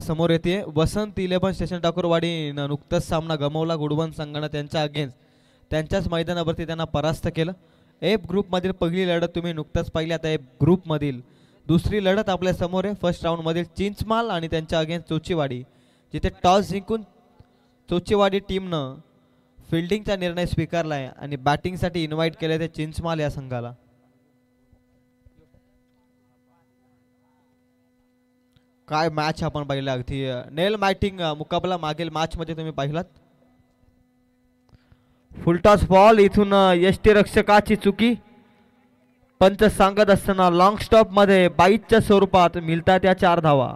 समोर येते वसंत 11 स्टेशन टाकूरवाडी नुकताच सामना गमावला गुडवंत संघाने त्यांच्या अगेन्स्ट त्यांच्याच मैदानावरती त्यांना परास्त केलं. एफ ग्रुपमधील पहिली लढत तुम्ही नुकताच पाहिली. आता एफ ग्रुपमधील दुसरी लढत आपल्या समोर आहे. फर्स्ट राऊंडमधील चिंचमाल आणि त्यांच्या अगेन्स्ट चोचीवाडी, जिथे टॉस जिंकून चोचीवाडी टीमनं फिल्डिंगचा निर्णय स्वीकारला आहे आणि बॅटिंगसाठी इन्व्हाइट केले ते चिंचमाल या संघाला. काय मॅच आपण पाहिला, अगदी नेल मॅटिंग मुकाबला मागील मॅच मध्ये तुम्ही पाहिलात. फुलटॉस बॉल इथून यष्टीरक्षकाची चुकी. पंच सांगत असताना लॉंग स्टॉप मध्ये 22च्या स्वरूपात मिळतात त्या 4 धावा.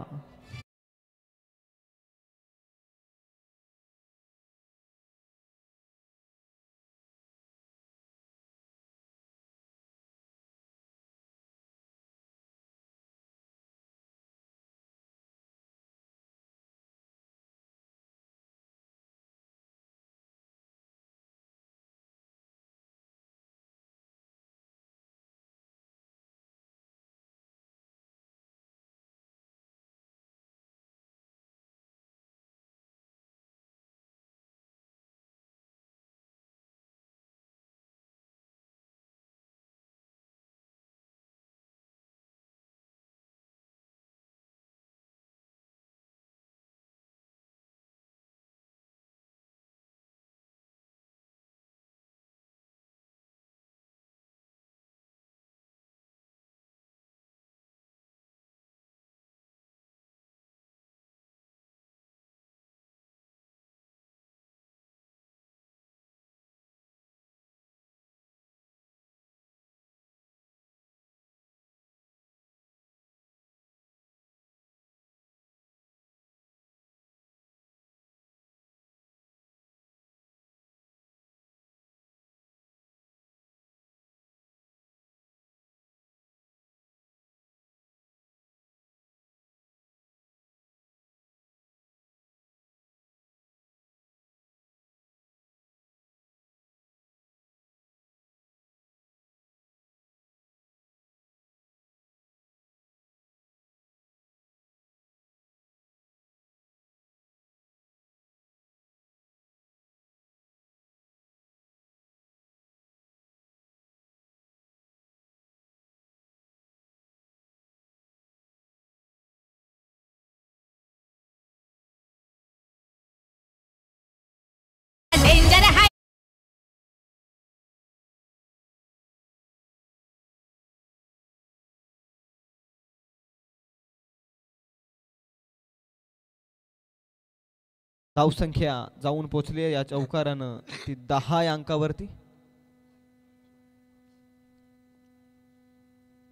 धावसंख्या जाऊन पोहोचली या चौकारानं ती 10 अंकावरती.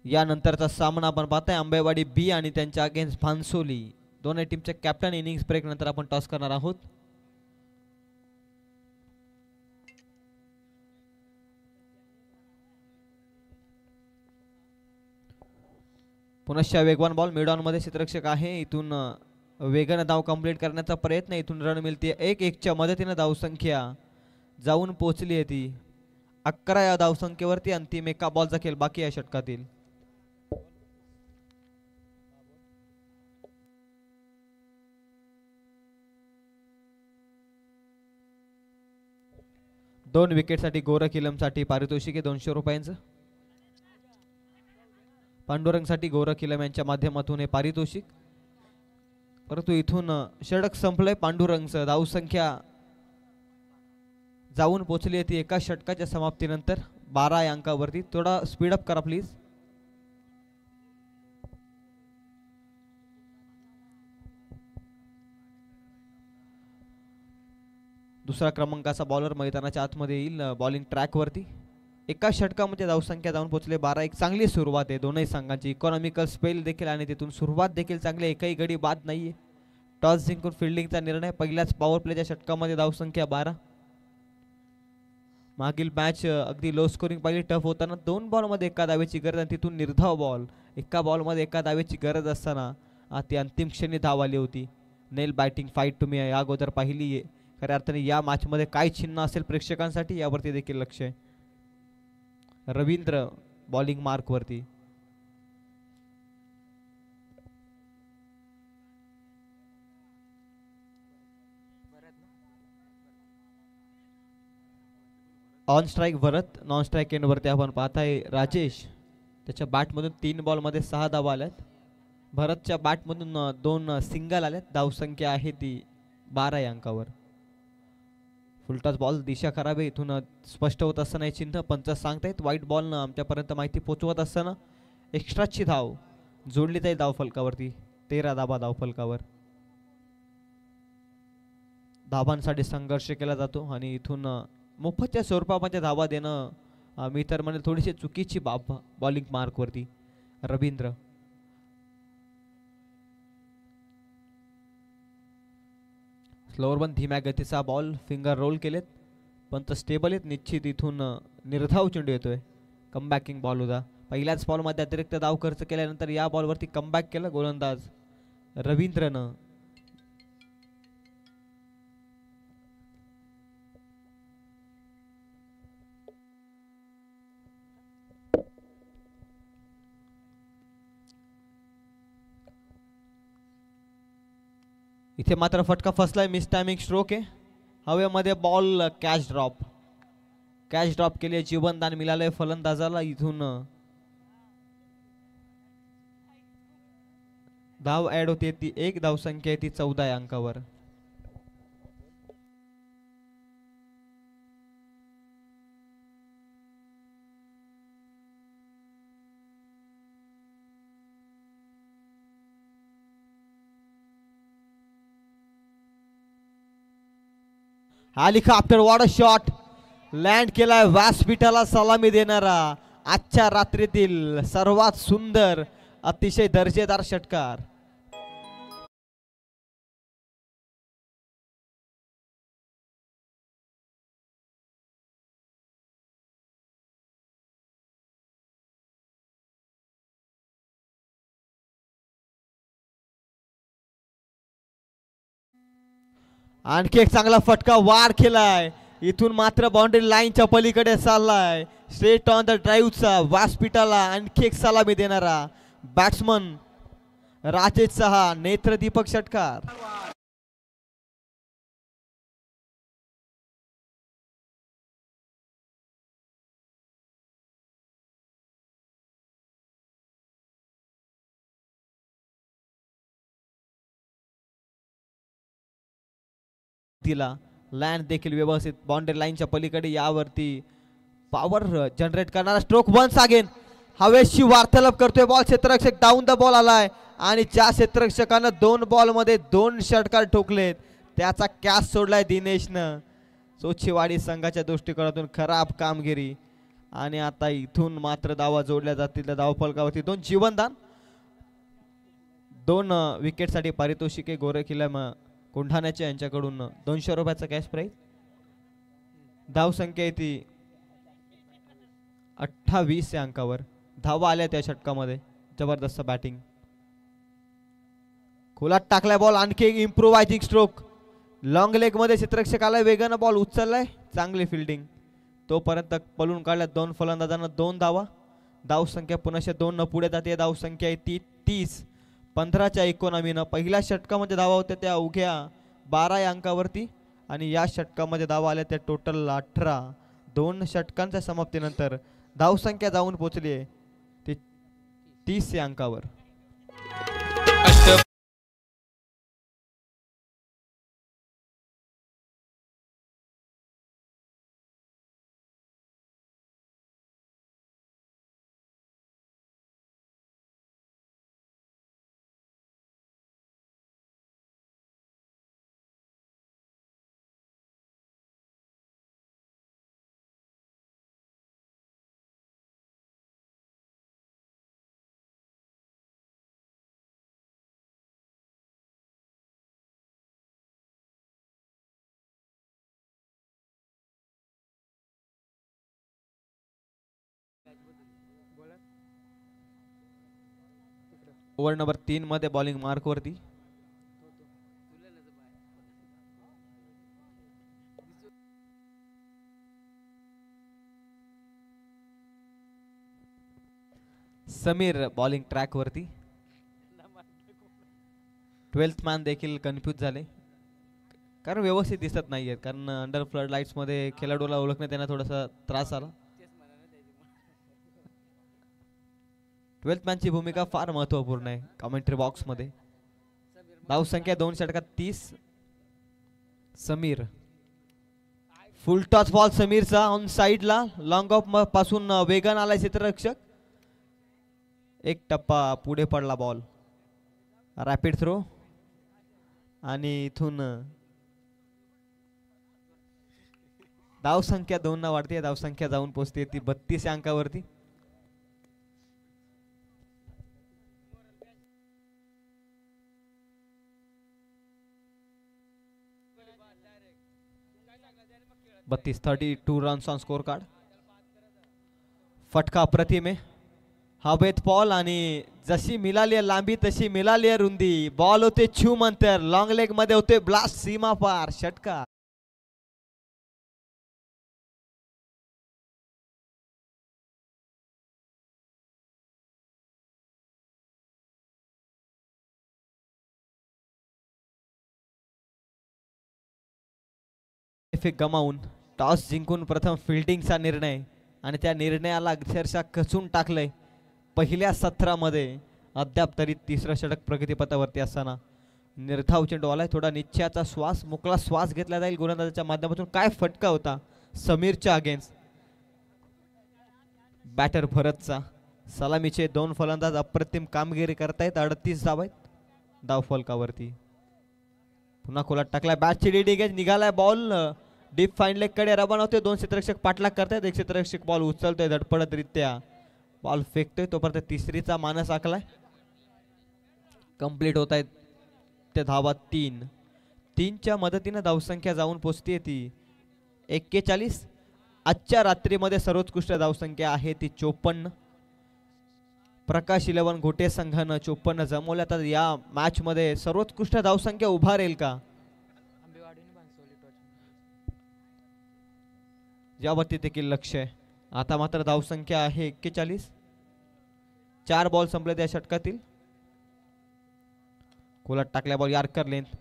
यानंतरचा सामना आपण पाहताय आंबेवाडी बी आणि त्यांच्या अगेन्स्ट भानसोली. दोन्ही टीमच्या कॅप्टन इनिंग्स ब्रेक नंतर आपण टॉस करणार आहोत. पुनश्च वेगवान बॉल मिडऑन मध्ये क्षेत्ररक्षक आहे. इथून वेगाने धाव कंप्लीट करण्याचा प्रयत्न. इथून रन मिळते 1-1च्या मदतीने धावसंख्या जाऊन पोहोचली आहे ती 11 या धावसंख्येवरती. अंतिम एका बॉलचा खेळ बाकी या षटकातील. दोन विकेटसाठी गोरख इलमसाठी पारितोषिक आहे 200 रुपयांचं. पांडुरंगसाठी गोरख इलम यांच्या माध्यमातून हे पारितोषिक. परंतु इथून षटक संपलंय पांडुरंगचं. धावसंख्या जाऊन पोहोचली आहे ती एका षटकाच्या समाप्तीनंतर 12 या अंकावरती. थोडा स्पीडअप करा प्लीज. दुसरा क्रमांकाचा बॉलर मैदानाच्या आतमध्ये येईल बॉलिंग ट्रॅक वरती. एका षटकामध्ये धावसंख्या जाऊन पोहोचले 12. एक चांगली सुरुवात आहे दोनही संघांची. इकॉनॉमिकल स्पेल देखील आणि तिथून सुरुवात देखील चांगली. एकही गडी बाद नाहीये. टॉस जिंकून फिल्डिंगचा निर्णय. पहिल्याच पॉवर प्लेच्या षटकामध्ये धावसंख्या 12. मागील मॅच अगदी लो स्कोरिंग पाहिली, टफ होताना 2 बॉलमध्ये एका धावेची गरज आणि तिथून निर्धाव बॉल. एका बॉलमध्ये एका धावेची गरज असताना ती अंतिम क्षणी धाव आली होती. नेल बॅटिंग फाईट तुम्ही या अगोदर पाहिली आहे. खऱ्या अर्थाने या मॅचमध्ये काय चिन्ह असेल प्रेक्षकांसाठी यावरती देखील लक्ष आहे. रवींद्र बॉलिंग मार्क वरती. On strike Bharat, non strike एंडवरती आपण पाहताय राजेश. त्याच्या बॅटमधून 3 बॉलमध्ये 6 धावा आल्यात. भरतच्या बॅटमधून 2 सिंगल आल्यात. धावसंख्या आहे ती 12 या अंकावर. फुलटॉस बॉल दिशा खराब आहे. इथून स्पष्ट होत असताना हे चिन्ह पंच सांगतायत. व्हाईट बॉलनं आमच्यापर्यंत माहिती पोचवत असताना एक्स्ट्राची धाव जोडली जाईल धावफलकावरती. 13 धाबा धावफलकावर. धाबांसाठी संघर्ष केला जातो आणि इथून मोफतच्या स्वरूपामध्ये धावा देणं मी तर म्हणेल थोडीशी चुकीची बाब बॉलिंग मार्कवरती. रवींद्र स्लोअर पण धीम्या गतीचा बॉल. फिंगर रोल केलेत पण स्टेबल आहेत निश्चित. इथून निर्धाव चेंडू येतोय. कमबॅकिंग बॉल होता. पहिल्याच बॉलमध्ये अतिरिक्त धाव खर्च केल्यानंतर या बॉलवरती कमबॅक केलं गोलंदाज रवींद्रनं. इथे मात्र फटका फसलाय. मिस टायमिंग स्ट्रोक आहे. हवेमध्ये बॉल कॅच ड्रॉप केले. जीवनदान मिळालंय फलंदाजाला. इथून धाव ऍड होते ती 1 धावसंख्या आहे ती 14 या अंकावर. Helicopter what a shot. Land केलाय व्यासपीठाला सलामी देणारा आजच्या रात्रीतील सर्वात सुंदर अतिशय दर्जेदार षटकार. आणखी एक चांगला फटका वार केलाय. इथून मात्र बाउंड्री लाईनच्या पलीकडे चाललाय. स्ट्रेट ऑन द ड्राईव्हचा व्यासपीठाला आणखी एक सलामी देणारा बॅट्समन राजेश सहा. नेत्रदीपक षटकार. तिला लँड देखील व्यवस्थित बाउंड्री लाईनच्या पलीकडे. यावरती पॉवर जनरेट करणारा स्ट्रोक वन्स अगेन. हवेशी वार्तालाप करतोय बॉल. क्षेत्ररक्षक डाऊन द बॉल आलाय आणि ज्या क्षेत्ररक्षकानं 2 बॉलमध्ये 2 षटकार ठोकलेत त्याचा कॅच सोडलाय दिनेशनं. सोचेवाडी संघाच्या दृष्टिकोनातून खराब कामगिरी. आणि आता इथून मात्र धावा जोडल्या जातील. त्या धावफलकावरती 2 जीवनदान, 2 विकेटसाठी पारितोषिके. गोरे किल्ला कोंढाण्याचे यांच्याकडून 200 रुपयाचा कॅश प्राईज. धावसंख्या ती 28 या अंकावर. धावा आल्या त्या षटकामध्ये. जबरदस्त बॅटिंग. खोलात टाकलाय बॉल. आणखी एक इम्प्रोवायझिंग स्ट्रोक. लॉंग लेग मध्ये क्षेत्ररक्षकाला वेगानं बॉल उचललाय. चांगली फिल्डिंग. तोपर्यंत पळून काढल्या 2 फलंदाजांना 2 धावा. धावसंख्या पुन्हा 2 न पुढे जाते. धावसंख्या ती 30. 15च्या इकॉनॉमीनं पहिल्या षटकामध्ये धावा होत्या त्या अवघ्या 12 या अंकावरती. आणि या षटकामध्ये धावा आल्या त्या टोटल 18. 2 षटकांच्या समाप्तीनंतर धावसंख्या जाऊन पोहोचली आहे ती 30 या अंकावर. ओव्हर नंबर 3 मध्ये बॉलिंग मार्क वरती समीर बॉलिंग ट्रॅक वरती. 12th मॅन देखील कन्फ्यूज झाले. कारण व्यवस्थित दिसत नाहीयेत, कारण अंडर फ्लड लाईट्स मध्ये खेळाडूला ओळखण्यात त्यांना थोडासा त्रास आला. 12th मॅनची भूमिका फार महत्वपूर्ण आहे कमेंट्री बॉक्स मध्ये. धावसंख्या 2 षटकात 30. समीर फुल टॉस बॉल समीरचा ऑन साइडला लॉंग ऑफ पासून वेगान आलाय क्षेत्ररक्षक. एक टप्पा पुढे पडला बॉल. रॅपिड थ्रो आणि इथून धावसंख्या 2 ना वाढते. धावसंख्या जाऊन पोहोचते ती 32 या अंकावरती. बत्तीस 32 रन्स ऑन स्कोर कार्ड. फटका अप्रतिम आहे. हवेत बॉल आणि जशी मिळाली लांबी तशी मिळाली रुंदी. बॉल होते छूम अंतर. लॉंग लेग मध्ये होते ब्लास्ट. सीमा पार षटकार. गमावून टॉस जिंकून प्रथम फिल्डिंगचा निर्णय आणि त्या निर्णयाला अक्षरशः कचून टाकलंय. पहिल्या सत्रामध्ये अद्याप तरी तिसरं षटक प्रगतीपथावरती असताना निर्धाव चेंडू आलाय. थोडा निश्चयाचा श्वास मोकळा श्वास घेतला जाईल गोलंदाजाच्या माध्यमातून. काय फटका होता समीरच्या अगेन्स्ट. बॅटर भरतचा. सलामीचे 2 फलंदाज अप्रतिम कामगिरी करतायत. 38 धाव आहेत धाव फलकावरती. पुन्हा खोलात टाकलाय. बॅटची डिगेज निघालाय. बॉल डीप फाईन लेग कडे रवाना होते. 2 क्षेत्ररक्षक पाठलाग करतायत. एक क्षेत्ररक्षक बॉल उचलतोय धडपडत रित्या. बॉल फेकतोय तोपर्यंत तिसरीचा मानस आखलाय. कंप्लीट होत आहेत ते धावा 3. 3च्या मदतीने धावसंख्या जाऊन पोचते ती 41. आजच्या रात्रीमध्ये सर्वोत्कृष्ट धावसंख्या आहे ती 54. प्रकाश 11 घोटे संघानं 54 जमवल्या. तर या मॅच मध्ये सर्वोत्कृष्ट धावसंख्या उभारेल का यावरती देखील लक्ष आहे. आता मात्र धावसंख्या आहे 41. 4 बॉल संपले त्या षटकातील. खोलात टाकल्या बॉल यार्कर लेंथ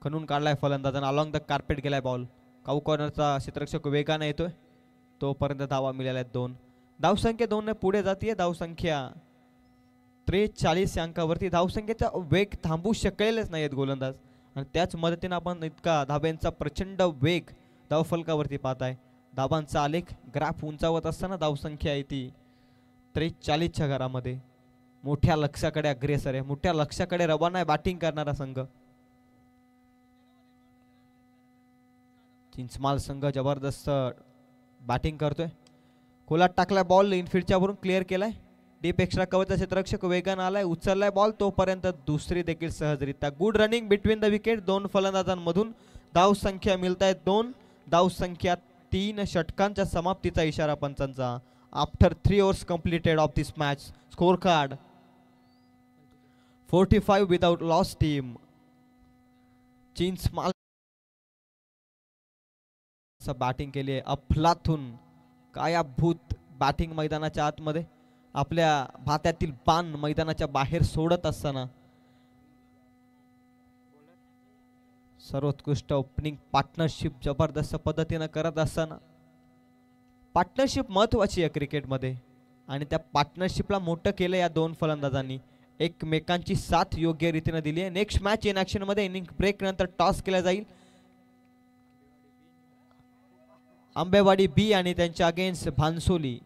खणून काढलाय फलंदाजानं. अलॉंग द कार्पेट गेलाय बॉल. काऊ कॉर्नरचा क्षेत्ररक्षक वेगाने येतोय तोपर्यंत धावा मिळाल्या 2. धावसंख्या 2 ने पुढे जातीये. धावसंख्या 43 या अंकावरती. धावसंख्येचा वेग थांबू शकलेलेच नाहीत गोलंदाज आणि त्याच मदतीने आपण इतका धाब्यांचा प्रचंड वेग धावफलकावरती पाहताय. धाबांचा आलेख ग्राफ उंचावत असताना धावसंख्या आहे ती 43च्या घरामध्ये. मोठ्या लक्ष्याकडे अग्रेसर आहे. मोठ्या लक्ष्याकडे रवाना आहे बॅटिंग करणारा संघ. चिंचमाल संघ जबरदस्त बॅटिंग करतोय. खोलात टाकलाय बॉल. इनफिल्डच्या वरून क्लिअर केलाय. डीप एक्स्ट्रा कव्हरचा क्षेत्ररक्षक वेगानं आलाय. उचललाय बॉल तोपर्यंत दुसरी देखील सहजरित्या. Good running between the wicket. 2 फलंदाजांमधून धावसंख्या मिळतायत 2. धावसंख्या 3 षटकांच्या समाप्तीचा इशारा पंचांचा. After 3 overs completed of this match. Score card 45 without loss team. Chinchmal batting केली आहे. अफलातून कायाभूत बॅटिंग मैदानाच्या आतमध्ये. आपल्या भात्यातील बाण मैदानाच्या बाहेर सोडत असताना सर्वोत्कृष्ट ओपनिंग पार्टनरशिप जबरदस्त पद्धतीने करत असताना. पार्टनरशिप महत्वाची आहे क्रिकेटमध्ये आणि त्या पार्टनरशिपला मोठं केलं या 2 फलंदाजांनी. एकमेकांची साथ योग्य रीतीने दिली आहे. नेक्स्ट मॅच इन ऍक्शन मध्ये इनिंग ब्रेक नंतर टॉस केला जाईल. आंबेवाडी बी आणि त्यांच्या against Bhansoli.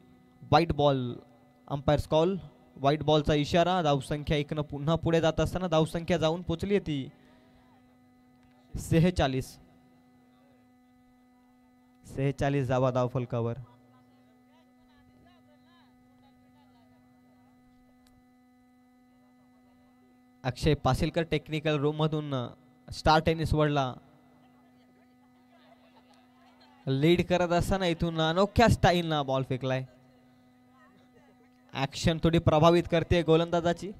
White ball umpires call. White बॉलचा इशारा. धावसंख्या 1 पुन्हा पुढे जात असताना धावसंख्या जाऊन पोचली ती 46. 46 धावा धाव फलकावर. अक्षय पासिलकर टेक्निकल रूम मधून स्टार टेनिस वर्ल्डला लीड करत असताना इथून अनोख्या स्टाईलना बॉल फेकलाय. ऍक्शन थोडी प्रभावित करते गोलंदाजाची.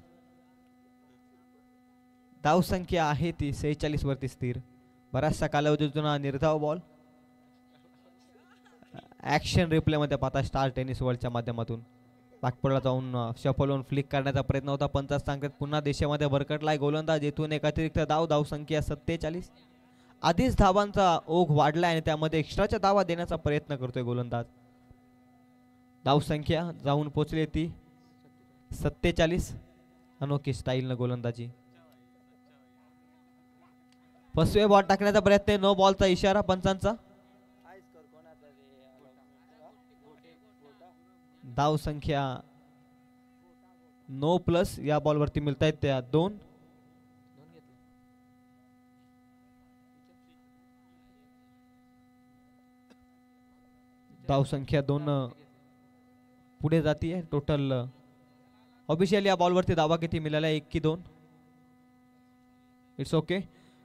धावसंख्या आहे ती 46 वरती स्थिर. बऱ्याचशा कालावधीतून निर्धाव बॉल. ऍक्शन रिप्ले मध्ये पाहता स्टार टेनिस वर्ल्डच्या माध्यमातून. बॅकपोर्डला जाऊन शफल होऊन फ्लिक करण्याचा प्रयत्न होता. 50 अंकात पुन्हा देशामध्ये भरकटलाय गोलंदाज. येथून एक अतिरिक्त धाव. धावसंख्या 47. आधीच धावांचा ओघ वाढलाय आणि त्यामध्ये एक्स्ट्राच्या धावा देण्याचा प्रयत्न करतोय गोलंदाज. धावसंख्या जाऊन पोहोचली ती 47. अनोखी स्टाईलनं गोलंदाजी. फसवे बॉल टाकण्याचा प्रयत्न, नो बॉलचा इशारा पंचांचा. धावसंख्या नो प्लस या बॉलवरती मिळत आहेत त्या 2. धावसंख्या 2 पुढे जातीये. टोटल ऑफिशियल या बॉलवरती धावा किती मिळाल्या? 1 की 2? It's okay.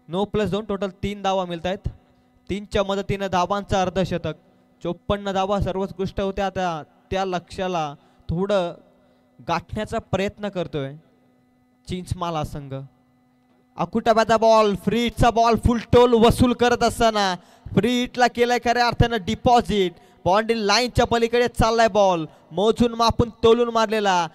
No plus 2 total 3 धावा मिळत आहेत. 3च्या मदतीनं धावांचं अर्धशतक. 54 धावा सर्वोत्कृष्ट होत्या. त्या लक्ष्याला थोडं गाठण्याचा प्रयत्न करतोय चिंचमाला संघ. अकुटाबाचा बॉल, फ्री हिटचा बॉल, फुल टोल वसूल करत असताना फ्री हिटला केलाय खऱ्या अर्थानं डिपॉझिट. बाउंड्री लाईनच्या पलीकडे चाललाय बॉल, मोजून मापून तोलून मारलेला.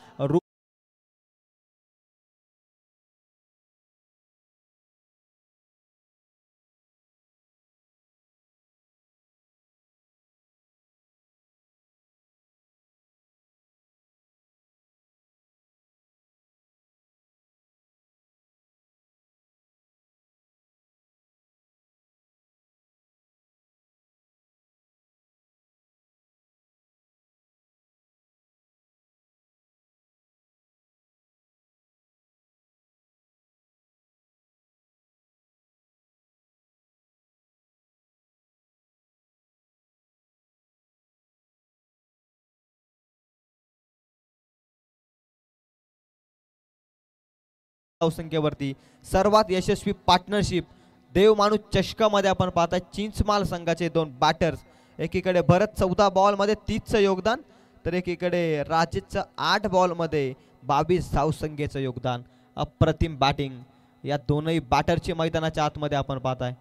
संख्येवरती सर्वात यशस्वी पार्टनरशिप देव माणूस चषकामध्ये आपण पाहताय चिंचमाल संघाचे 2 बॅटर्स. एकीकडे भरत 14 बॉल मध्ये 30चं योगदान, तर एकीकडे राजेशचं 8 बॉल मध्ये 22 धावसंख्येचं योगदान. अप्रतिम बॅटिंग या दोनही बॅटरची मैदानाच्या आतमध्ये आपण पाहताय.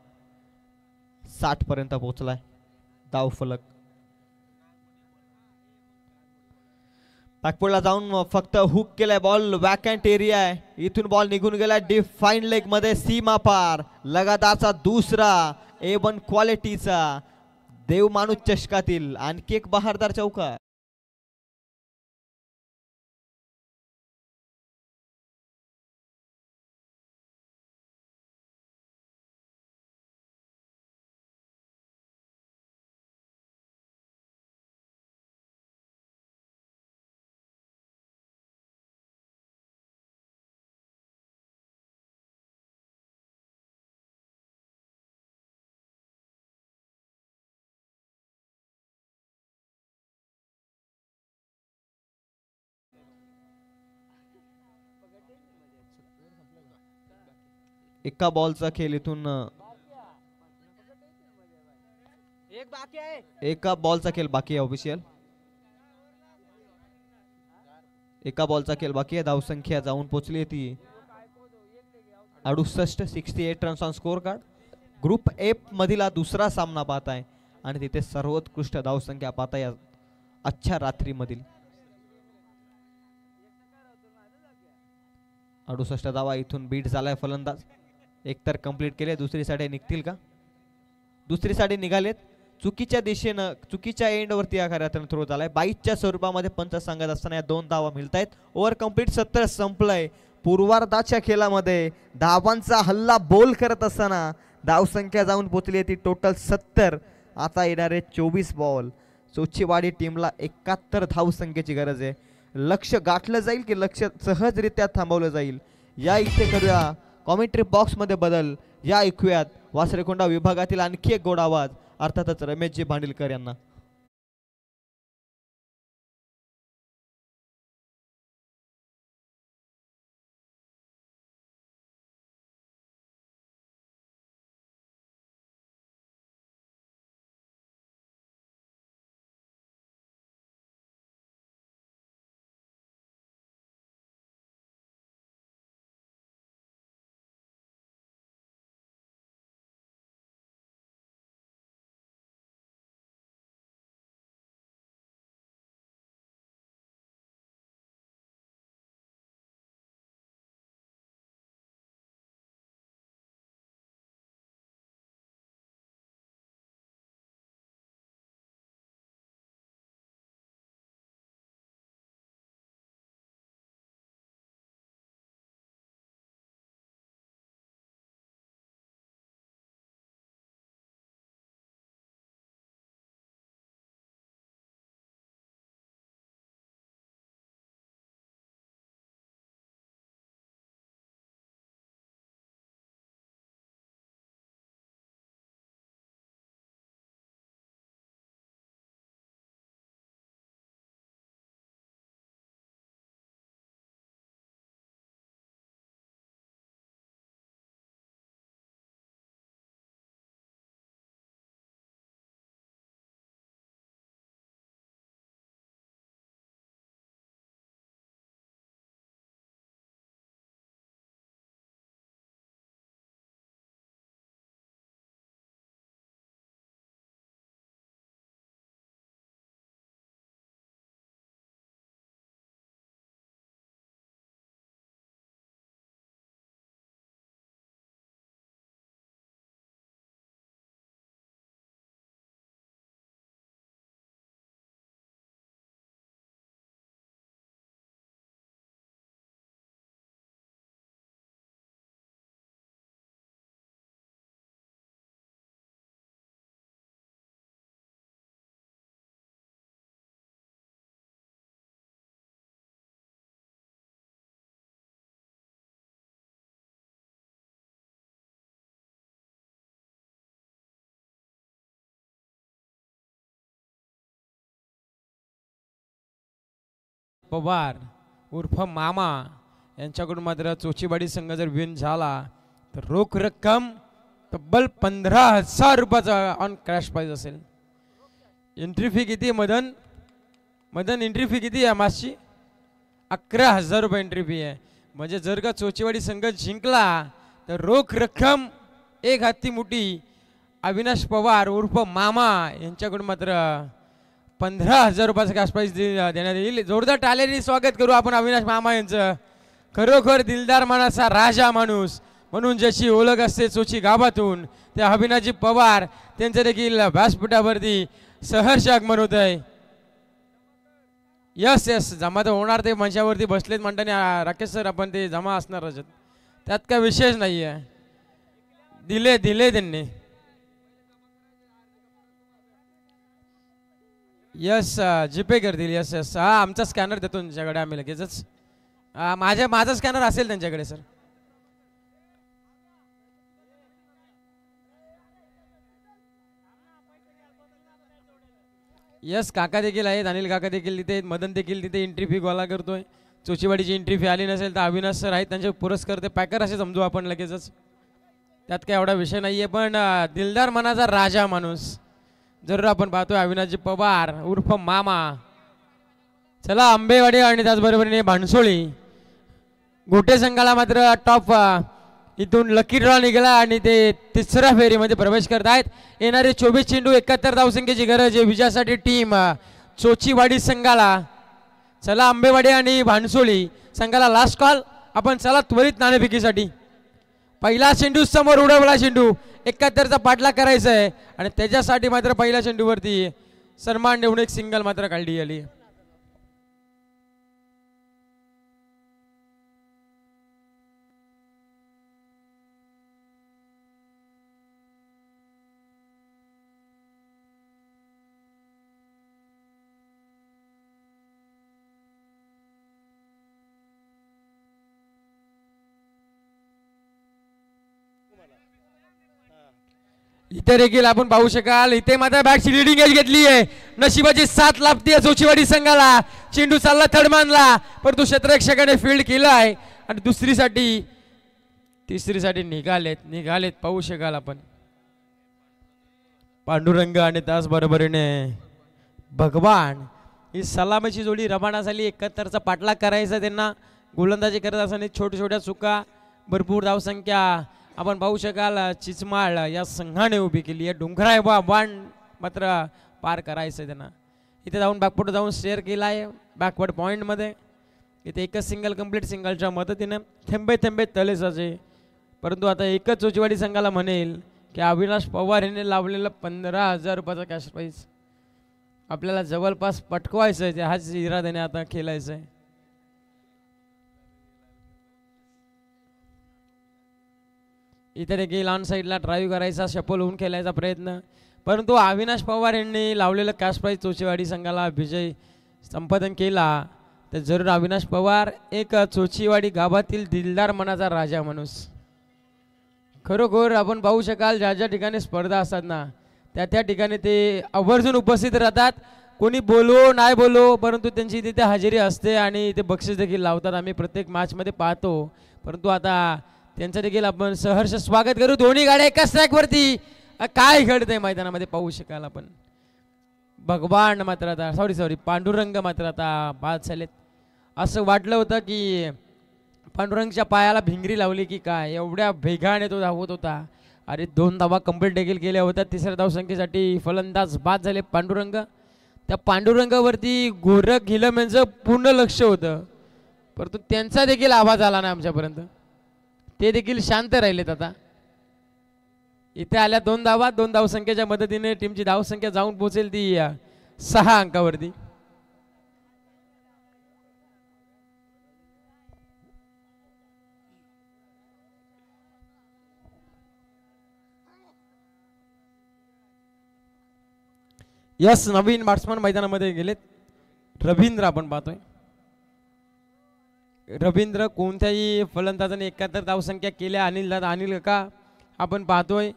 60 पर्यंत पोहोचलाय धावफलक. बॅकफुटला जाऊन फक्त हुक केलाय बॉल, वॅकंट एरिया आहे. इथून बॉल निघून गेलाय डिफाईन लेग मध्ये, सीमा पार. लगातारचा दुसरा A1 क्वालिटीचा देव माणूस चषकातील आणखी एक बहारदार चौका. एका बॉलचा खेळ इथून एका बॉलचा खेळ बाकी आहे. ऑफिशियल एका बॉलचा खेळ बाकी आहे. धावसंख्या जाऊन पोहोचली ती 68. 68 runs on score card. Group F मधील दुसरा सामना पाहताय आणि तिथे सर्वोत्कृष्ट धावसंख्या पाहताय आजच्या रात्रीमधील. 68 धावा इथून बीट झालाय फलंदाज. एकतर कंप्लीट केले, दुसरी साडे निघतील का? दुसरी साडे निघालेत. चुकीच्या दिशेनं चुकीच्या एंडवरती या कार्यातून थ्रो झालाय. 22च्या स्वरूपामध्ये पंच सांगत असताना या 2 धावा मिळत आहेत. ओव्हर कंप्लीट 70 संपलंय. पूर्वार्धाच्या खेळामध्ये धावांचा हल्ला बोल करत असताना धावसंख्या जाऊन पोहोचली आहे ती टोटल 70. आता येणारे 24 बॉल. सोचीवाडी टीमला 71 धावसंख्येची गरज आहे. लक्ष गाठलं जाईल की लक्ष सहजरित्या थांबवलं जाईल, या इथे करूया कॉमेंट्री बॉक्स मध्ये बदल. या ऐकूयात वासरेकोंडा विभागातील आणखी एक गोड आवाज, अर्थातच रमेशजी भांडिलकर यांना. पवार उर्फ मामा यांच्याकडून मात्र चोचीवाडी संघ जर विन झाला तर रोख रक्कम तब्बल 15,000 रुपयाचा ऑन क्रॅश प्राइज असेल. एंट्री फी किती मदन? मदन एंट्री फी किती आहे मासची? 11,000 रुपये एंट्री फी आहे. म्हणजे जर का चोचीवाडी संघ जिंकला तर रोख रक्कम एक हाती मोठी अविनाश पवार उर्फ मामा यांच्याकडून मात्र 15,000 रुपयाचा कॅश प्राइज देण्यात येईल. जोरदार टाळ्यांनी स्वागत करू आपण अविनाश मामा यांचं. खरोखर दिलदार मनाचा राजा माणूस म्हणून जशी ओळख असते चोची गावातून ते अविनाशजी पवार त्यांचं देखील व्यासपीठावरती सहर्ष आगमन होत आहे. यस यस जमा तर होणार, ते मंचावरती बसलेत म्हणताना राकेश सर आपण ते जमा असणारच, त्यात काय विशेष नाही आहे. दिले त्यांनी. यस जीपे करतील. यस यस हा आमचा स्कॅनर देतो त्यांच्याकडे आम्ही लगेचच. माझा स्कॅनर असेल त्यांच्याकडे सर. यस काका देखील आहेत, अनिल काका देखील तिथे, मदन देखील तिथे एंट्री फी गोळा करतोय. चोचीवाडीची एंट्री फी आली नसेल तर अविनाश सर आहेत, त्यांचे पुरस्कार ते पॅकर असे समजू आपण लगेचच, त्यात काय एवढा विषय नाही आहे. पण दिलदार मनाचा राजा माणूस जरूर आपण पाहतोय अविनाशजी पवार उर्फ मामा. चला आंबेवाडी आणि त्याचबरोबरीने भानसोळी गोटे संघाला मात्र टॉप इथून लकी ड्रॉ निघाला आणि ते तिसऱ्या फेरीमध्ये प्रवेश करत आहेत. येणारे 24 चेंडू 71 धावसंख्येची गरज आहे विजयासाठी टीम चोचीवाडी संघाला. चला आंबेवाडी आणि भानसोळी संघाला लास्ट कॉल. आपण चला त्वरित नाणेफेकीसाठी. पहिला चेंडू समोर उडवला, चेंडू 71चा पाठलाग करायचा आहे आणि त्याच्यासाठी मात्र पहिल्या चेंडूवरती सन्मान देऊन एक सिंगल मात्र काढली आली. इथे देखील आपण पाहू शकाल इथे मात्र बॅटची लिडिंग एज घेतली आहे. नशिबाची साथ लाभते चोचीवाडी संघाला. चेंडू चालला थर्डमॅनला परंतु क्षेत्ररक्षकाने फील्ड केलं आहे आणि तिसरीसाठी निघालेत पाहू शकाल आपण. पांडुरंग आणि त्याचबरोबरीने भगवान ही सलामीची जोडी रवाना झाली. 71चा पाठलाग करायचा त्यांना. गोलंदाजी करत असताना छोट्या चुका, भरपूर धावसंख्या आपण पाहू शकाल. चिचमाळ या संघाने उभी केली आहे. डोंगराय बाण मात्र पार करायचं त्यांना. इथे जाऊन बॅकवर्ड जाऊन स्टेअर केला आहे बॅकवर्ड पॉईंटमध्ये. इथे एकच सिंगल कंप्लीट सिंगलच्या मदतीने थेंबे तले साचे. परंतु आता एकच चोचीवाडी संघाला म्हणेल की अविनाश पवार यांनी लावलेलं 15,000 रुपयाचा कॅश प्राईज आपल्याला जवळपास पटकवायचं आहे. हाच इराद्याने आता खेळायचं आहे. इथे देखील ऑन साईडला ड्राईव्ह करायचा, शपल होऊन खेळायचा प्रयत्न, परंतु अविनाश पवार यांनी लावलेलं कॅश प्राईज चोचीवाडी संघाला विजय संपादन केला. तर जरूर अविनाश पवार एक चोचीवाडी गावातील दिलदार मनाचा राजा माणूस. खरोखर आपण पाहू शकाल ज्या ठिकाणी स्पर्धा असतात ना त्या ठिकाणी ते आवर्जून उपस्थित राहतात. कोणी बोलो नाही बोलो परंतु त्यांची तिथे हजेरी असते आणि ते बक्षीस देखील लावतात. आम्ही प्रत्येक मॅचमध्ये पाहतो. परंतु आता त्यांचं देखील आपण सहर्ष स्वागत करू. दोन्ही गाड्या एकाच ट्रॅकवरती काय घडतंय मैदानामध्ये पाहू शकाल आपण. भगवान मात्र आता सॉरी पांडुरंग मात्र आता बाद झालेत. असं वाटलं होतं की पांडुरंगच्या पायाला भिंगरी लावली की काय, एवढ्या वेगाने तो धावत होता. अरे 2 धावा कंप्लीट देखील केल्या होत्या. तिसऱ्या धावसंख्येसाठी फलंदाज बाद झाले पांडुरंग. त्या पांडुरंगावरती गोरख घिलम यांचं पूर्ण लक्ष होतं परंतु त्यांचा देखील आवाज आला नाही आमच्यापर्यंत. ते देखील शांत राहिलेत. आता इथे आल्या 2 धावा. 2 धावसंख्येच्या मदतीने टीमची धावसंख्या जाऊन पोहोचेल ती 6 अंकावरती. यस नवीन बॅट्समन मैदानामध्ये गेलेत. रवींद्र आपण पाहतोय. रवींद्र कोणत्याही फलंदाजाने 71 धावसंख्या केल्या. अनिल का आपण पाहतोय.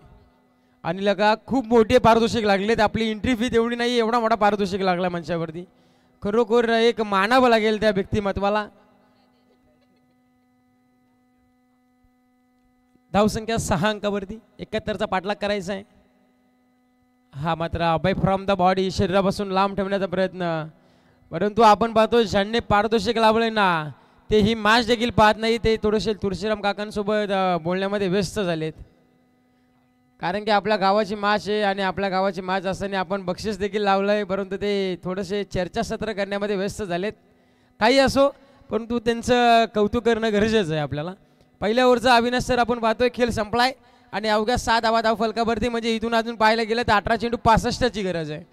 अनिल का खूप मोठे पारितोषिक लागलेत. आपली एंट्री फी तेवढी नाही, एवढा मोठा पारितोषिक लागला मंचावरती. खरोखर एक मानावं लागेल त्या व्यक्तिमत्वाला. धावसंख्या 6 अंकावरती 71चा पाठलाग करायचा आहे. हा मात्र अभय फ्रॉम द बॉडी, शरीरापासून लांब ठेवण्याचा प्रयत्न, परंतु आपण पाहतो ज्यांनी पारितोषिक लावलंय ना ते ही मॅच देखील पाहत नाही. ते थोडेसे तुळशीराम काकांसोबत बोलण्यामध्ये व्यस्त झालेत, कारण की आपल्या गावाची मॅच आहे आणि आपल्या गावाची मॅच असताना आपण बक्षीस देखील लावलं आहे, परंतु ते थोडेसे चर्चासत्र करण्यामध्ये व्यस्त झालेत. काही असो, परंतु त्यांचं कौतुक करणं गरजेचं आहे आपल्याला. पहिल्या ओव्हरचा अविनाश सर आपण पाहतोय खेळ संपलाय आणि अवघ्या 7 धावा फलकावरती, म्हणजे इथून अजून पाहायला गेलं तर 18 चेंडू 65ची गरज आहे.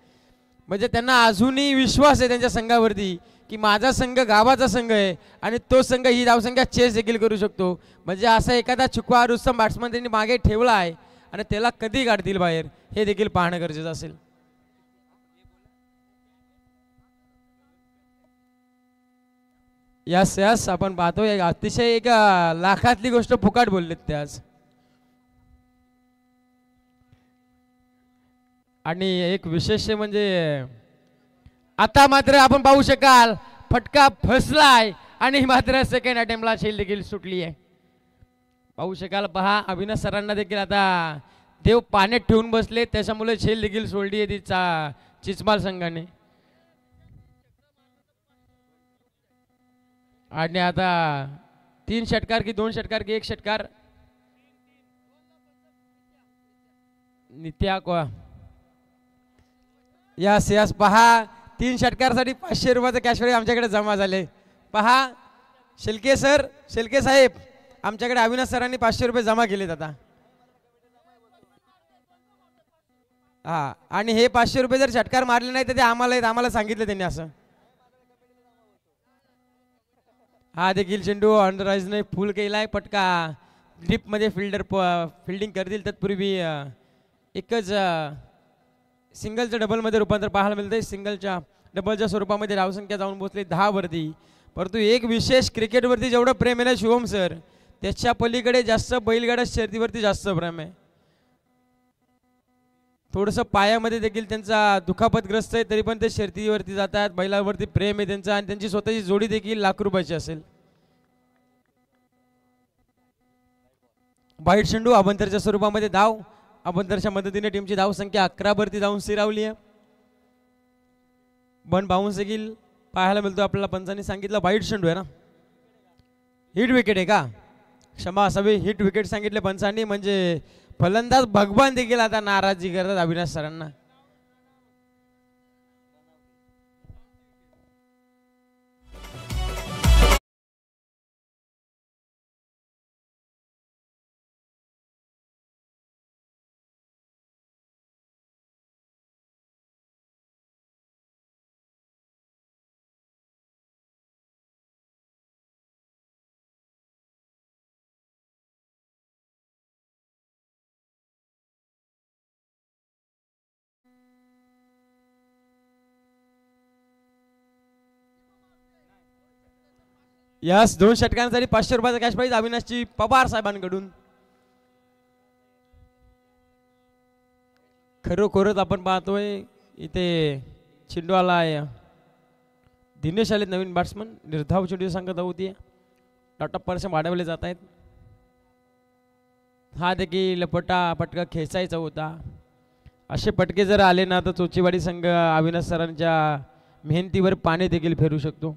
म्हणजे त्यांना अजूनही विश्वास आहे त्यांच्या संघावरती की माझा संघ गावाचा संघ आहे आणि तो संघ ही धावसंख्या चेस देखील करू शकतो. म्हणजे असा एखादा चुकवा रुस्तम बॅट्समन त्यांनी मागे ठेवला आहे आणि त्याला कधी काढतील बाहेर हे देखील पाहणं गरजेचं असेल. यस यस आपण पाहतोय अतिशय एक लाखातली गोष्ट फुकाट बोललेत ते आज. आणि एक विशेष म्हणजे आता मात्र आपण पाहू शकाल फटका फसलाय आणि मात्र सेकंड अटेम्प्टला शेल देखील सुटली आहे. पाहू शकाल पहा अविनाश सरांना देखील आता देव पाण्यात ठेवून बसले, त्याच्यामुळे शेल देखील सोडली आहे तिचा चिचमाल संघाने. आणि आता 3 षटकार की 2 षटकार की 1 षटकार नित्या को यस यस पहा 3 षटकारसाठी 500 रुपयाचं कॅश प्राइज आमच्याकडे जमा झाले. पहा शेलके सर, शेलके साहेब, आमच्याकडे अविनाश सरांनी 500 रुपये जमा केलेत आता. हा आणि हे 500 रुपये जर षटकार मारले नाही तर ते आम्हाला सांगितलं त्यांनी असं. हा देखील चेंडू अंडरराइजने फुल केलाय, पटका मध्ये फिल्डिंग करतील तत्पूर्वी एकच सिंगलचं डबलमध्ये रूपांतर पाहायला मिळतंय. सिंगलच्या डबलच्या स्वरूपामध्ये धावसंख्या जाऊन पोहोचली 10 वरती. परंतु एक विशेष क्रिकेटवरती जेवढं प्रेम आहे ना शिवम सर, त्याच्या पलीकडे जास्त बैलगाड्या शर्यतीवरती जास्त प्रेम आहे. थोडंसं पायामध्ये देखील त्यांचा दुखापतग्रस्त आहे, तरी पण ते शर्यतीवरती जातात. बैलावरती प्रेम आहे त्यांचं आणि त्यांची स्वतःची जोडी देखील लाख रुपयाची असेल. वाईट चेंडू अभंतरच्या स्वरूपामध्ये धाव, अभंतरच्या मदतीने टीमची धाव संख्या 11 वरती जाऊन स्थिरावली आहे. बन बाउन्स देखील पाहायला मिळतो आपल्याला. पंचांनी सांगितलं वाईट चेंडू आहे ना, हिट विकेट आहे का, क्षमा असावी, हिट विकेट सांगितले पंचांनी. म्हणजे फलंदाज भगवान देखील आता नाराजी करतात अविनाश सरांना. यस 2 षटकांसाठी 500 रुपयाचा कॅश प्राइज अविनाशची पवार साहेबांकडून. खरोखरच आपण पाहतोय इथे चेंडू आला आहे. दिनेश आले नवीन बॅट्समन, निर्धाव चेंडू सांगत होती. टॉप पर्सन वाढवले जात आहेत. हा देखील पटका खेचायचा होता. असे पटके जर आले ना तर चोचीवाडी संघ अविनाश सरांच्या मेहनतीवर पाणी देखील फेरू शकतो.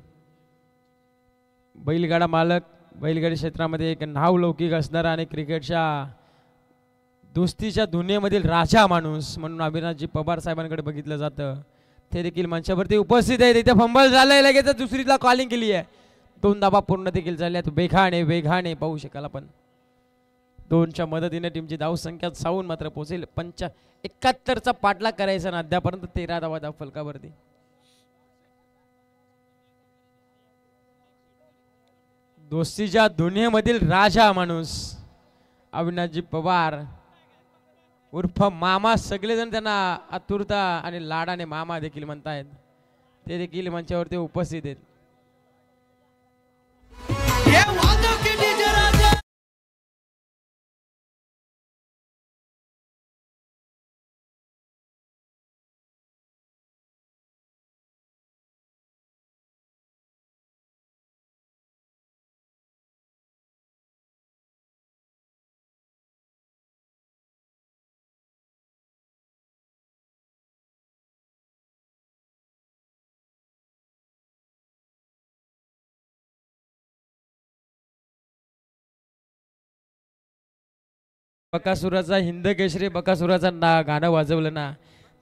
बैलगाडा मालक, बैलगाडी क्षेत्रामध्ये एक नावलौकिक असणारा आणि क्रिकेटच्या दोस्तीच्या दुनियेमधील राजा माणूस म्हणून अविनाशजी पवार साहेबांकडे बघितलं जातं. ते देखील मंचावरती उपस्थित आहेत. इथे फंबल झालंय, लगेच दुसरीला कॉलिंग केली आहे. 2 धावा पूर्ण देखील झाल्यात. वेगाने पाहू शकाल आपण. 2च्या मदतीने टीमची धाव संख्या सावून मात्र पोहोचेल 71चा पाठलाग करायचा ना अद्यापर्यंत 13 धावा फलकावरती. दोस्तीच्या दुनियेमधील राजा माणूस अविनाशजी पवार उर्फ मामा, सगळेजण त्यांना आतुरता आणि लाडाने मामा देखील म्हणतायत. ते देखील मंचावरती उपस्थित आहेत. बकासुराचा हिंद केसरी बकासुराचा गाणं वाजवलं ना,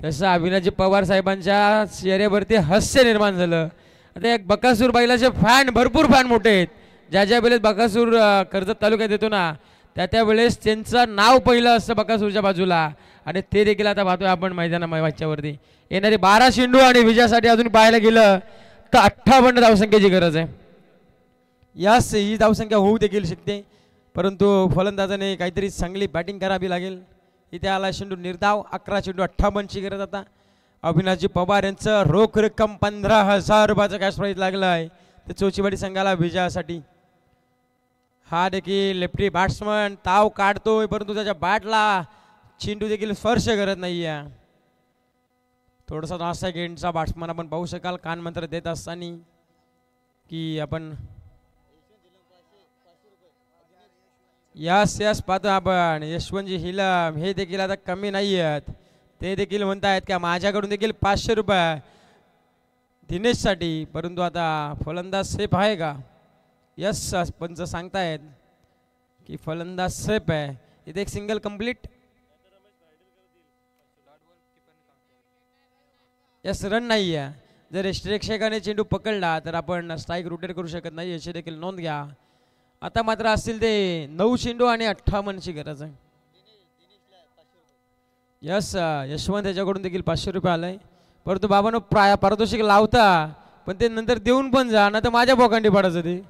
तसं अविनाशजी पवार साहेबांच्या चेहऱ्यावरती हास्य निर्माण झालं. आता एक बकासूर बैलाचे फॅन, भरपूर फॅन मोठे आहेत. ज्या ज्या वेळेस बकासूर कर्जत तालुक्यात येतो ना, त्या वेळेस त्यांचं नाव पहिलं असतं बकासूरच्या बाजूला. आणि ते देखील आता पाहतोय आपण मैदानावरती. येणारी 12 चेंडू आणि विजयासाठी अजून पाहायला गेलं तर 58 धावसंख्येची गरज आहे. यास ही धावसंख्या होऊ देखील शकते, परंतु फलंदाजाने काहीतरी चांगली बॅटिंग करावी लागेल. इथे आला चेंडू निर्धाव. 11 चेंडू 58ची गरज. आता अविनाशजी पवार यांचं रोख रक्कम 15,000 रुपयाचा कॅश प्राईज लागला आहे ते चोचीवाडी संघाला विजयासाठी. हा देखील लेफ्टी बॅट्समन ताव काढतोय, परंतु त्याच्या बॅटला चेंडू देखील स्पर्श करत नाही आहे. थोडासा नासा गेंडचा बॅट्समन आपण पाहू शकाल कान मंत्र देत असताना की आपण यस पाहतो आपण. यशवंतजी हिलम हे देखील आता कमी नाही आहेत. ते देखील म्हणतायत का माझ्याकडून देखील 500 रुपये दिनेशसाठी, परंतु आता फलंदाज सेफ आहे का? यस पंच सांगतायत की फलंदाज सेफ आहे. इथे एक सिंगल कंप्लीट. यस रन नाही आहे. जर प्रेक्षकाने चेंडू पकडला तर आपण स्ट्राईक रोटेट करू शकत नाही, याची देखील नोंद घ्या. आता मात्र असतील ते 9 चेंडू आणि 58ची गरज आहे. यस यशवंत याच्याकडून देखील 500 रुपये आलाय, परंतु बाबांनो पारितोषिक लावता पण ते नंतर देऊन पण जा ना, तर माझ्या बोकांडी पडायचं ते.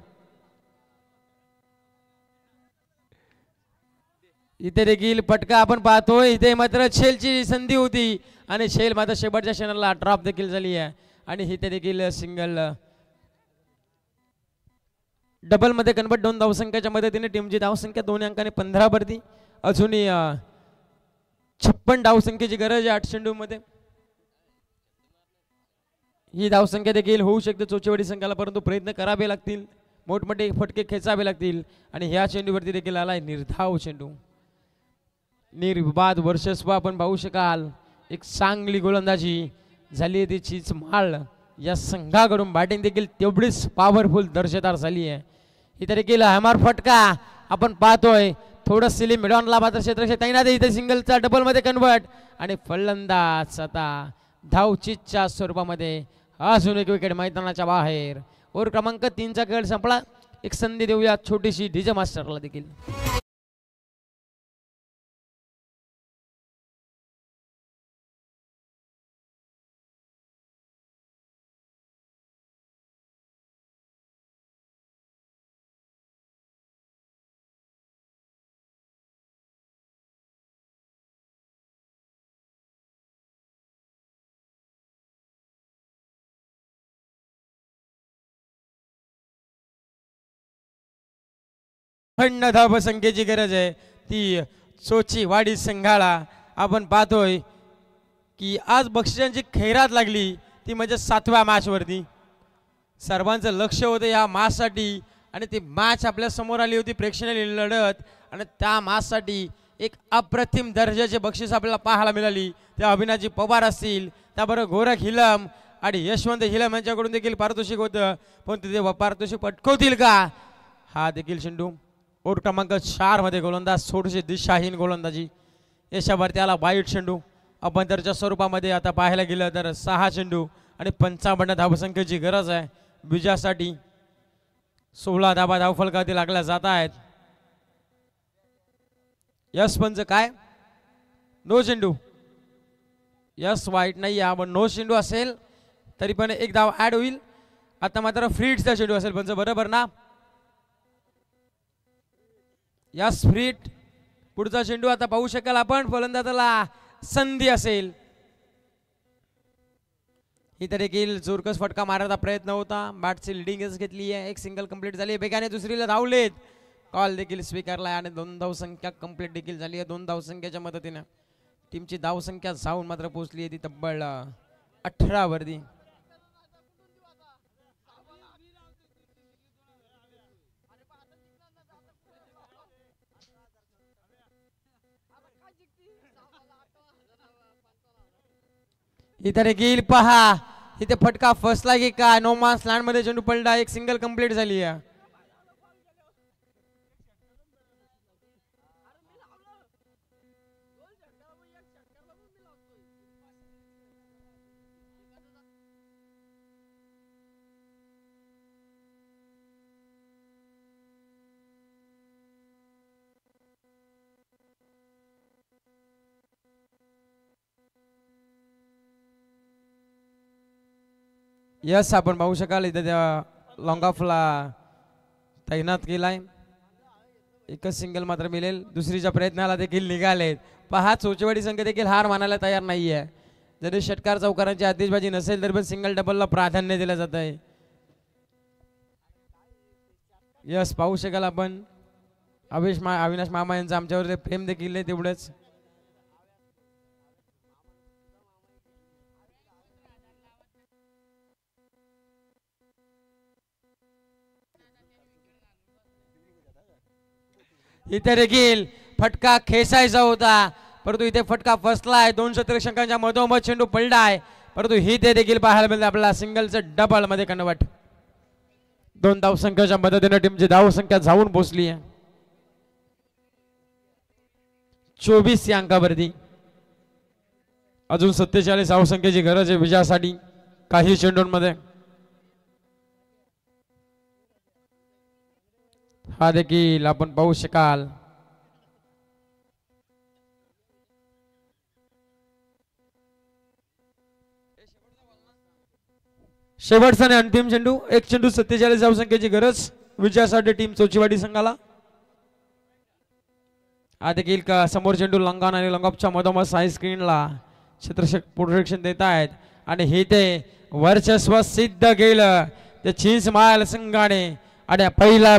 इथे देखील पटका आपण पाहतोय. इथे मात्र शेलची संधी होती आणि शेल मात्र शेवटच्या क्षणाला ड्रॉप देखील झाली आहे. आणि इथे देखील सिंगल डबल मध्ये कन्वर्ट 2 धावसंख्येच्या मदतीने टीमची धावसंख्या 2 अंकाने 15 वरती. अजूनही 56 धावसंख्येची गरज आहे 8 चेंडू मध्ये. ही धावसंख्या देखील होऊ शकते चोचेवाडी संघाला, परंतु प्रयत्न करावे लागतील, मोठमोठे फटके खेचावे लागतील. आणि ह्या चेंडूवरती देखील आलाय निर्धाव चेंडू. निर्विवाद वर्चस्व आपण पाहू शकाल. एक चांगली गोलंदाजी झाली ती चीज माळ या संघाकडून. बॅटिंग देखील तेवढीच पॉवरफुल दर्जेदार झाली आहे. इथे देखील हॅमर फटका आपण पाहतोय. थोडं सिली मिडॉनला मात्र क्षेत्रक्षेत्र तैनात. इथे सिंगलचा डबल मध्ये कन्वर्ट आणि फलंदाज आता धावचीच्या स्वरूपामध्ये. अजून एक विकेट मैदानाच्या बाहेर. ओव्हर क्रमांक 3चा खेळ संपला. एक संधी देऊया छोटीशी डीजे मास्टरला देखील. खंड धावसंख्येची गरज आहे ती चोचीवाडी संघाला. आपण पाहतोय की आज बक्षिसांची खैरात लागली ती म्हणजे 7व्या मॅच वरती. सर्वांचं लक्ष होतं या मॅच साठी आणि ती मॅच आपल्या समोर आली होती, प्रेक्षणीय लढत. आणि त्या मॅच साठी एक अप्रतिम दर्जाचे बक्षीस आपल्याला पाहायला मिळाली. त्या अविनाशजी पवार असतील, त्याबरोबर गोरख हिलम आणि यशवंत हिलम यांच्याकडून देखील पारितोषिक होतं, पण तिथे पारितोषिक पटकवतील का? हा देखील चेंडू. ओव्हर क्रमांक 4 मध्ये गोलंदाज थोडीशी दिशाहीन गोलंदाजी. याच्यावरती आला वाईट चेंडू. अभ्यंतरच्या स्वरूपामध्ये आता पाहायला गेलं तर 6 चेंडू आणि 55 धावसंख्येची गरज आहे विजयासाठी. 16 धाबा धावफलकावरती लागल्या जात आहेत. यस पंच काय नो चेंडू. यस वाईट नाही आपण नो चेंडू असेल तरी पण एक धाव ऍड होईल. आता मात्र फ्रीटचा चेंडू असेल पंच, बरोबर ना? यस फ्रीट. पुढचा चेंडू आता पाहू शकाल आपण. फलंदाजाला संधी असेल. इथे देखील जोरकस फटका मारायचा प्रयत्न होता. बॅटची लिडिंगच घेतली आहे. एक सिंगल कंप्लीट झाली. बेगाने दुसरीला धावलेत. कॉल देखील स्वीकारलाय आणि 2 धावसंख्या कंप्लीट देखील झाली आहे. 2 धावसंख्येच्या मदतीने टीमची धावसंख्या जाऊन मात्र पोहोचली आहे ती तब्बल 18 वरती. इथे देखील पहा इथे फटका फसला की काय? नो मार्क्स लँड मध्ये चेंडू पडला. एक सिंगल कंप्लीट झाली आहे. यस आपण पाहू शकाल इथे त्या लॉंग ऑफला तैनात केलाय. एकच सिंगल मात्र मिळेल. दुसरीच्या प्रयत्नाला देखील निघालेत. पहा चोचेवाडी संघ देखील हार मानायला तयार नाहीये. जरी षटकार चौकारांची आतिषबाजी नसेल तरी पण सिंगल डबलला प्राधान्य दिलं जात आहे. यस पाहू शकाल आपण अविनाश मामा यांचं आमच्यावर प्रेम देखील आहे तेवढंच. इथे देखील फटका खेचायचा होता परंतु इथे फटका फसलाय. 2 क्षेत्ररक्षकांच्या मधोमध चेंडू पडलाय परंतु इथे देखील पाहायला मिळते आपल्याला सिंगलचं डबल मध्ये कन्वर्ट. 2 धावसंख्येच्या मदतीने टीमची धावसंख्या जाऊन पोहोचली आहे 24 या अंकावरती. अजून 47 धावसंख्येची गरज आहे विजयासाठी काही चेंडूंमध्ये. हा देखील आपण पाहू शकाल. शेवटचा आणि अंतिम चेंडू. एक चेंडू 47 धावसंख्येची गरज विजयासाठी टीम चोचीवाडी संघाला. हा देखील समोर चेंडू लंगान आणि लंगॉपच्या मधोमध साई स्क्रीनला क्षेत्ररक्षक प्रोटेक्शन देत आहेत आणि हे ते वर्चस्व सिद्ध केलं ते चिंच माल संघाने आणि पहिला